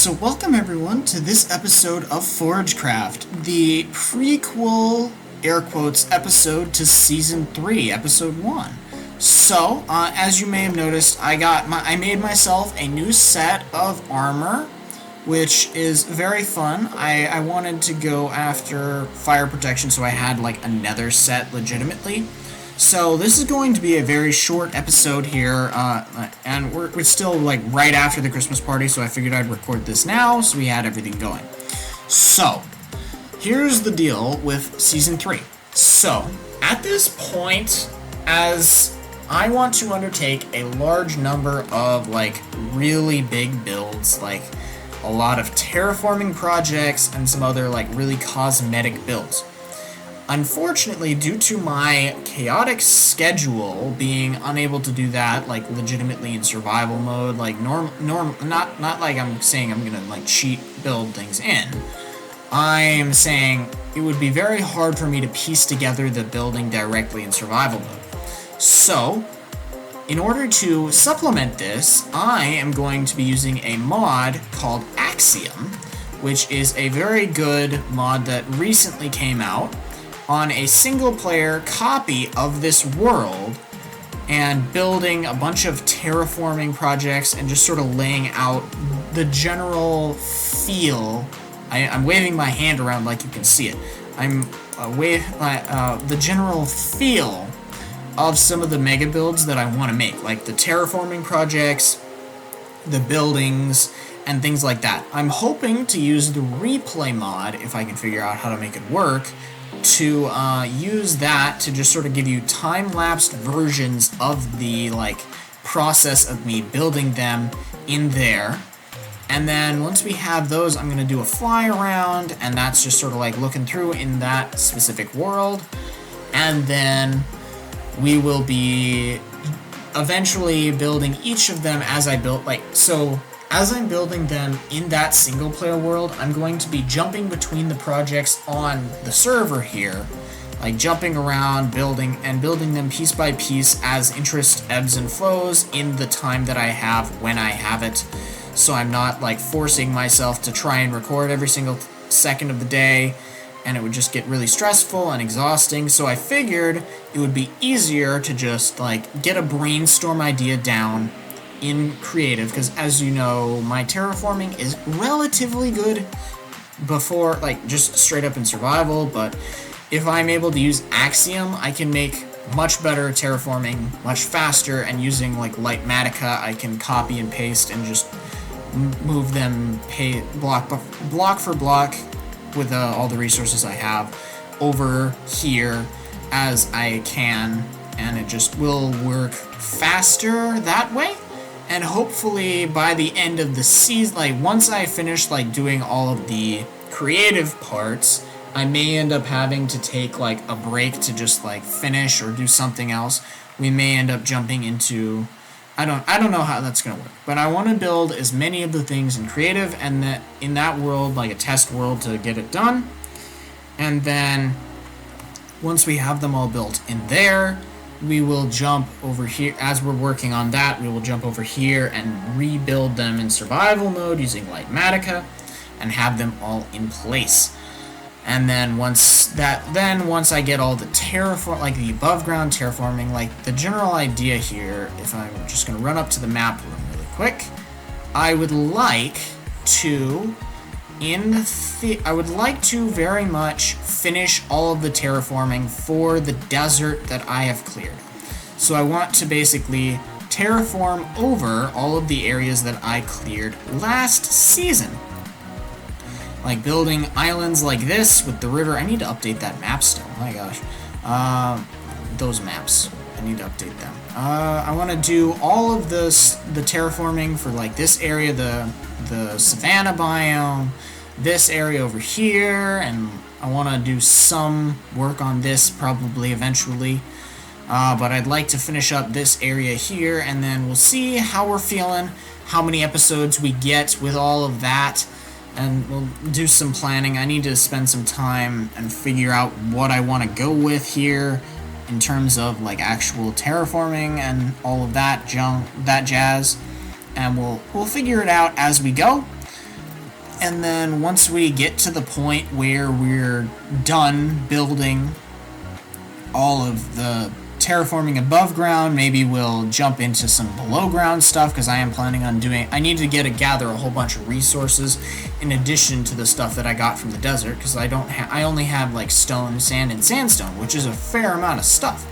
So welcome everyone to this episode of ForageCraft, the prequel, air quotes, episode to Season 3, Episode 1. So, as you may have noticed, I made myself a new set of armor, which is very fun. I wanted to go after fire protection, so I had like another set legitimately. So this is going to be a very short episode here, and we're still like right after the Christmas party, so I figured I'd record this now so we had everything going. So, here's the deal with Season 3. So, at this point, as I want to undertake a large number of like really big builds, like a lot of terraforming projects and some other like really cosmetic builds. Unfortunately, due to my chaotic schedule being unable to do that, like, legitimately in survival mode, like, not like I'm saying I'm gonna, like, cheat build things in. I'm saying it would be very hard for me to piece together the building directly in survival mode. So, in order to supplement this, I am going to be using a mod called Axiom, which is a very good mod that recently came out on a single-player copy of this world, and building a bunch of terraforming projects and just sort of laying out the general feel. I'm waving my hand around like you can see it. The general feel of some of the mega builds that I want to make, like the terraforming projects, the buildings, and things like that. I'm hoping to use the replay mod, if I can figure out how to make it work, to use that to just sort of give you time-lapsed versions of the like process of me building them in there. And then once we have those, I'm going to do a fly around, and that's just sort of like looking through in that specific world. And then we will be eventually building each of them as I build, like, so as I'm building them in that single-player world, I'm going to be jumping between the projects on the server here, like jumping around, building them piece by piece as interest ebbs and flows in the time that I have when I have it. So I'm not like forcing myself to try and record every single second of the day, and it would just get really stressful and exhausting. So I figured it would be easier to just like get a brainstorm idea down in creative, because as you know, my terraforming is relatively good before, like, just straight up in survival, but if I'm able to use Axiom, I can make much better terraforming much faster, and using like Lightmatica, I can copy and paste and just move them block for block with all the resources I have over here as I can, and it just will work faster that way. And hopefully by the end of the season, like once I finish like doing all of the creative parts, I may end up having to take like a break to just like finish or do something else. We may end up jumping into, I don't know how that's gonna work, but I want to build as many of the things in creative and that in that world, like a test world, to get it done. And then once we have them all built in there, we will jump over here. As we're working on that, we will jump over here and rebuild them in survival mode using Lightmatica and have them all in place. And then once I get all the like the above ground terraforming, like the general idea here, if I'm just going to run up to the map really quick, I would like to very much finish all of the terraforming for the desert that I have cleared. So I want to basically terraform over all of the areas that I cleared last season. Like building islands like this with the river. I need to update that map still. Oh my gosh. Those maps. I need to update them. I want to do all of the terraforming for like this area, the savanna biome, this area over here, and I want to do some work on this probably eventually. But I'd like to finish up this area here, and then we'll see how we're feeling, how many episodes we get with all of that, and we'll do some planning. I need to spend some time and figure out what I want to go with here in terms of like actual terraforming and all of that jazz, and we'll figure it out as we go. And then once we get to the point where we're done building all of the terraforming above ground, maybe we'll jump into some below ground stuff, because I am planning on I need to gather a whole bunch of resources in addition to the stuff that I got from the desert, because I only have like stone, sand, and sandstone, which is a fair amount of stuff.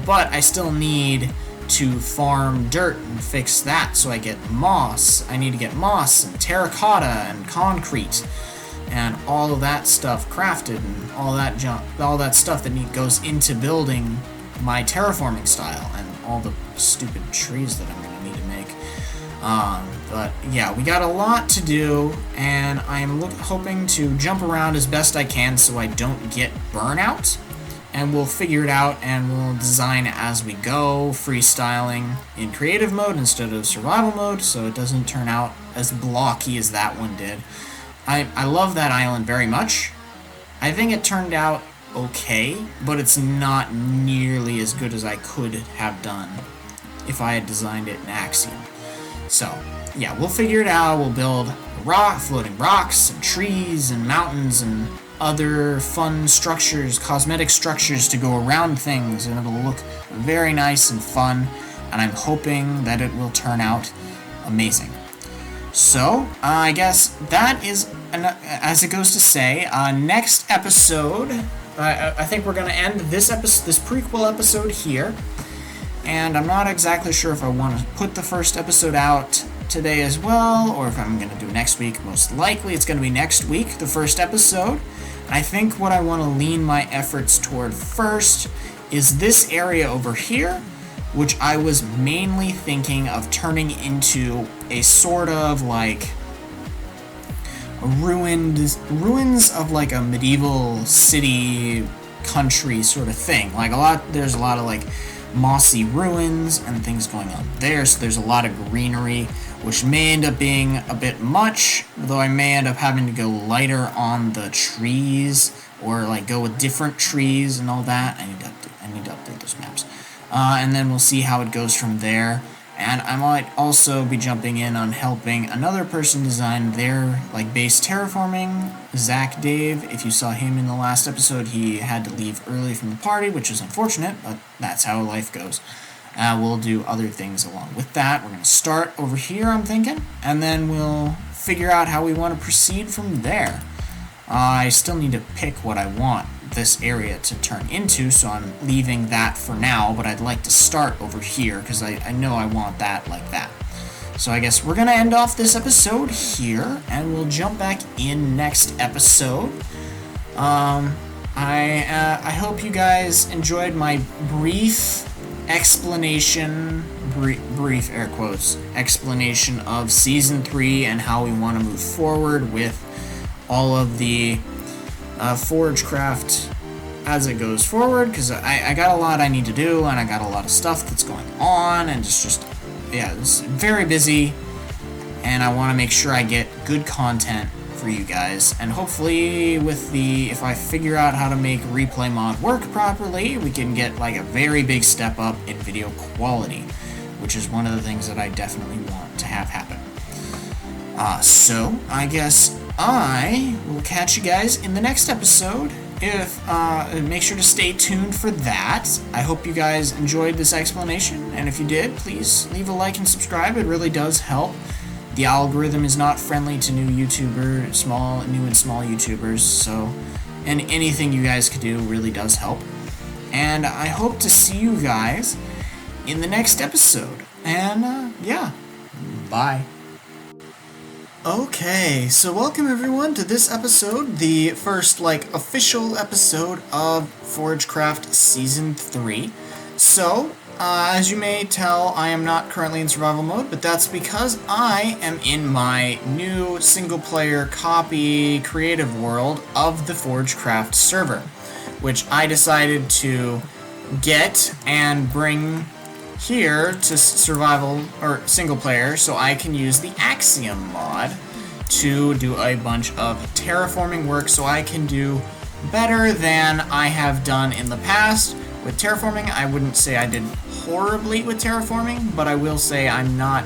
But I still need to farm dirt and fix that, so I get moss. I need to get moss and terracotta and concrete and all of that stuff crafted, and all that stuff that goes into building my terraforming style, and all the stupid trees that I'm gonna need to make. But yeah, we got a lot to do, and I'm hoping to jump around as best I can so I don't get burnout. And we'll figure it out, and we'll design as we go, freestyling in creative mode instead of survival mode, so it doesn't turn out as blocky as that one did. I love that island very much. I think it turned out okay, but it's not nearly as good as I could have done if I had designed it in Axiom. So, yeah, we'll figure it out. We'll build floating rocks and trees and mountains and other fun structures, cosmetic structures to go around things, and it'll look very nice and fun, and I'm hoping that it will turn out amazing. So, I guess that is, as it goes to say, next episode, I think we're going to end this prequel episode here, and I'm not exactly sure if I want to put the first episode out today as well, or if I'm going to do next week. Most likely it's going to be next week, the first episode. I think what I want to lean my efforts toward first is this area over here, which I was mainly thinking of turning into a sort of like ruins of like a medieval city country sort of thing. Like there's a lot of like mossy ruins and things going on there, so there's a lot of greenery, which may end up being a bit much, though I may end up having to go lighter on the trees, or like go with different trees and all that. I need to update those maps. And then we'll see how it goes from there. And I might also be jumping in on helping another person design their like base terraforming, Zach Dave. If you saw him in the last episode, he had to leave early from the party, which is unfortunate, but that's how life goes. We'll do other things along with that. We're going to start over here, I'm thinking, and then we'll figure out how we want to proceed from there. I still need to pick what I want this area to turn into, so I'm leaving that for now, but I'd like to start over here, because I know I want that like that. So I guess we're going to end off this episode here, and we'll jump back in next episode. I hope you guys enjoyed my brief explanation, brief air quotes, explanation of Season 3 and how we want to move forward with all of the ForageCraft as it goes forward, because I got a lot I need to do, and I got a lot of stuff that's going on, and it's very busy, and I want to make sure I get good content for you guys, and hopefully if I figure out how to make replay mod work properly, we can get like a very big step up in video quality, which is one of the things that I definitely want to have happen. So I guess I will catch you guys in the next episode. Make sure to stay tuned for that. I hope you guys enjoyed this explanation, and if you did, please leave a like and subscribe. It really does help. The algorithm is not friendly to new and small YouTubers, so anything you guys could do really does help. And I hope to see you guys in the next episode. And yeah, bye. Okay, so welcome everyone to this episode, the first official episode of ForageCraft Season 3. So, as you may tell, I am not currently in survival mode, but that's because I am in my new single-player copy creative world of the ForageCraft server, which I decided to get and bring here to survival or single player, so I can use the Axiom mod to do a bunch of terraforming work, so I can do better than I have done in the past with terraforming. I wouldn't say I did horribly with terraforming, but I will say I'm not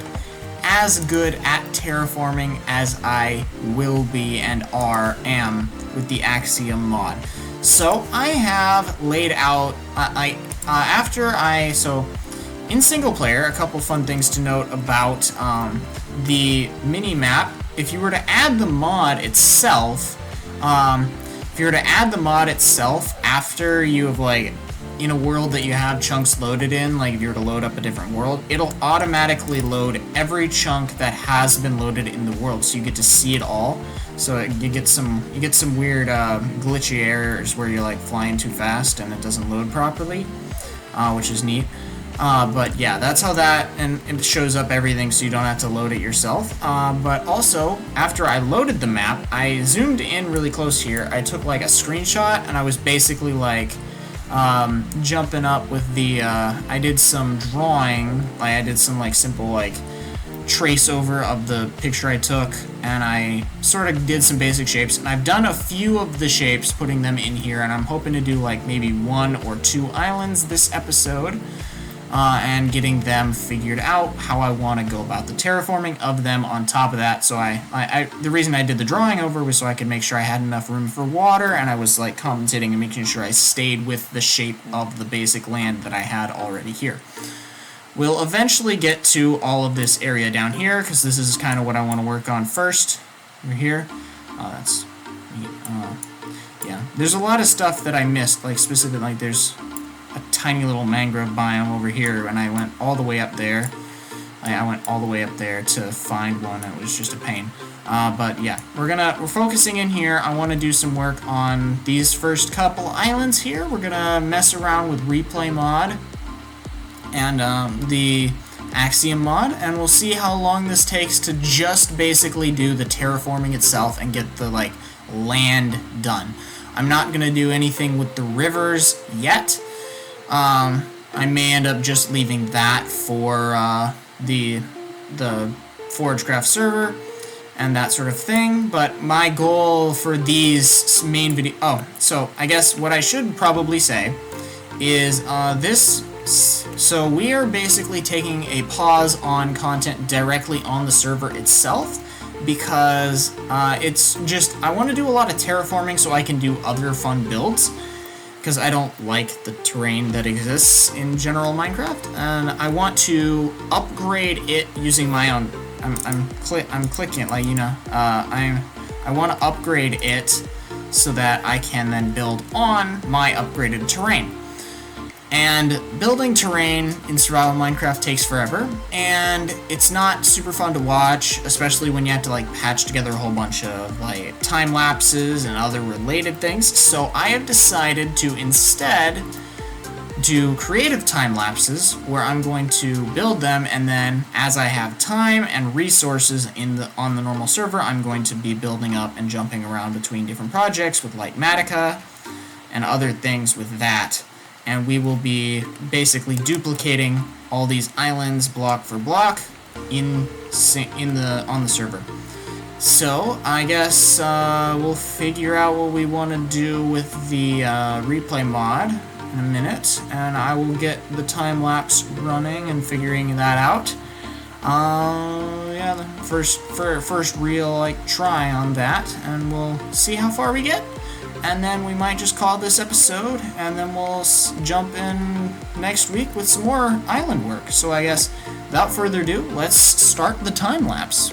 as good at terraforming as I will be and am with the Axiom mod. So I have laid out, so in single player, a couple fun things to note about the mini map. If you were to add the mod itself, after you have, like, in a world that you have chunks loaded in, like if you were to load up a different world, it'll automatically load every chunk that has been loaded in the world, so you get to see it all. So you get some weird glitchy errors where you're like flying too fast and it doesn't load properly, which is neat. But yeah, that's how that, and it shows up everything so you don't have to load it yourself. But also, after I loaded the map, I zoomed in really close here. I took like a screenshot and I was basically like jumping up with the, I did some drawing, like I did some like simple like trace over of the picture I took, and I sort of did some basic shapes, and I've done a few of the shapes, putting them in here, and I'm hoping to do like maybe 1 or 2 islands this episode. And getting them figured out how I want to go about the terraforming of them on top of that. So the reason I did the drawing over was so I could make sure I had enough room for water, and I was like compensating and making sure I stayed with the shape of the basic land that I had already here. We'll eventually get to all of this area down here, because this is kind of what I want to work on first. Over here. That's neat. Yeah, there's a lot of stuff that I missed, like specifically, like there's a tiny little mangrove biome over here, and I went all the way up there. I went all the way up there to find one. It was just a pain. But yeah, we're focusing in here. I want to do some work on these first couple islands here. We're gonna mess around with replay mod and the Axiom mod, and we'll see how long this takes to just basically do the terraforming itself and get the like land done. I'm not gonna do anything with the rivers yet. I may end up just leaving that for the ForageCraft server and that sort of thing, but my goal for these main so I guess what I should probably say is so we are basically taking a pause on content directly on the server itself, because it's just, I want to do a lot of terraforming so I can do other fun builds, because I don't like the terrain that exists in general Minecraft, and I want to upgrade it using my own. I'm clicking it, like, you know, I want to upgrade it so that I can then build on my upgraded terrain. And building terrain in survival Minecraft takes forever, and it's not super fun to watch, especially when you have to like patch together a whole bunch of like time lapses and other related things. So I have decided to instead do creative time lapses, where I'm going to build them, and then as I have time and resources on the normal server, I'm going to be building up and jumping around between different projects with like Matica and other things with that. And we will be basically duplicating all these islands block for block on the server. So I guess we'll figure out what we want to do with the replay mod in a minute, and I will get the time lapse running and figuring that out. Yeah, the first real like try on that, and we'll see how far we get. And then we might just call this episode, and then we'll jump in next week with some more island work. So I guess, without further ado, let's start the time lapse.